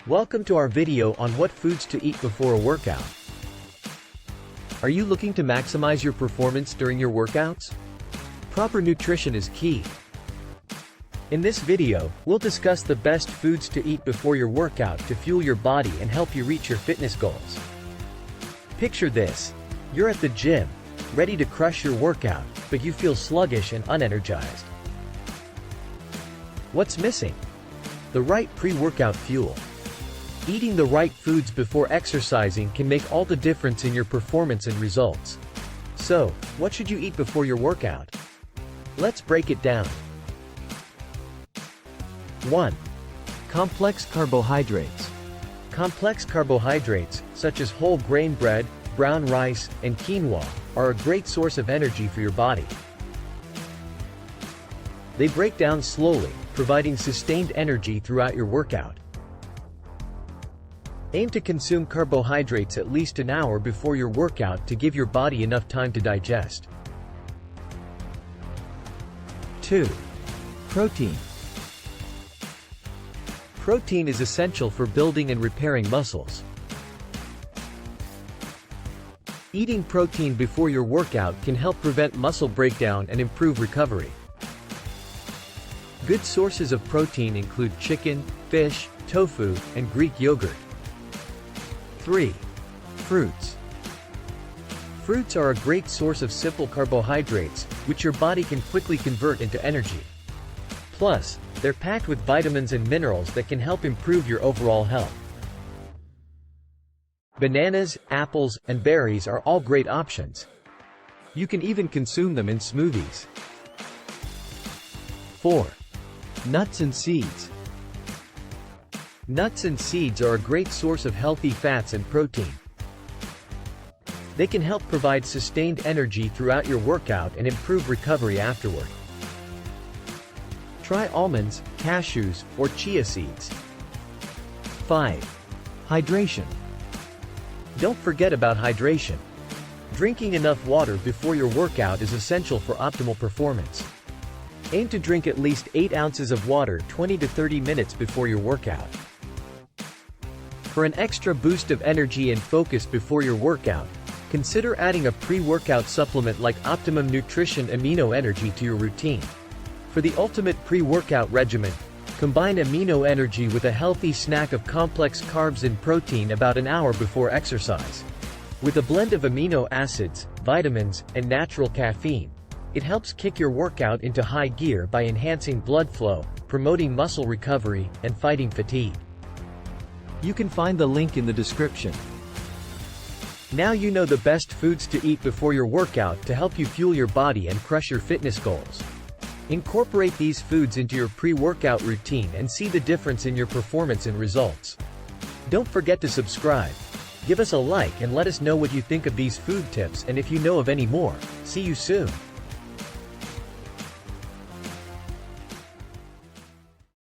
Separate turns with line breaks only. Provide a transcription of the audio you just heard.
Welcome to our video on what foods to eat before a workout. Are you looking to maximize your performance during your workouts? Proper nutrition is key. In this video, we'll discuss the best foods to eat before your workout to fuel your body and help you reach your fitness goals. Picture this. You're at the gym, ready to crush your workout, but you feel sluggish and unenergized. What's missing? The right pre-workout fuel. Eating the right foods before exercising can make all the difference in your performance and results. So, what should you eat before your workout? Let's break it down. 1. Complex carbohydrates. Complex carbohydrates, such as whole grain bread, brown rice, and quinoa, are a great source of energy for your body. They break down slowly, providing sustained energy throughout your workout. Aim to consume carbohydrates at least an hour before your workout to give your body enough time to digest. 2. Protein. Protein is essential for building and repairing muscles. Eating protein before your workout can help prevent muscle breakdown and improve recovery. Good sources of protein include chicken, fish, tofu, and Greek yogurt. 3. Fruits. Fruits are a great source of simple carbohydrates, which your body can quickly convert into energy. Plus, they're packed with vitamins and minerals that can help improve your overall health. Bananas, apples, and berries are all great options. You can even consume them in smoothies. 4. Nuts and seeds. Nuts and seeds are a great source of healthy fats and protein. They can help provide sustained energy throughout your workout and improve recovery afterward. Try almonds, cashews, or chia seeds. 5. Hydration. Don't forget about hydration. Drinking enough water before your workout is essential for optimal performance. Aim to drink at least 8 ounces of water 20 to 30 minutes before your workout. For an extra boost of energy and focus before your workout, consider adding a pre-workout supplement like Optimum Nutrition Amino Energy to your routine. For the ultimate pre-workout regimen, combine amino energy with a healthy snack of complex carbs and protein about an hour before exercise. With a blend of amino acids, vitamins, and natural caffeine, it helps kick your workout into high gear by enhancing blood flow, promoting muscle recovery, and fighting fatigue. You can find the link in the description. Now you know the best foods to eat before your workout to help you fuel your body and crush your fitness goals. Incorporate these foods into your pre-workout routine and see the difference in your performance and results. Don't forget to subscribe. Give us a like and let us know what you think of these food tips, and if you know of any more. See you soon.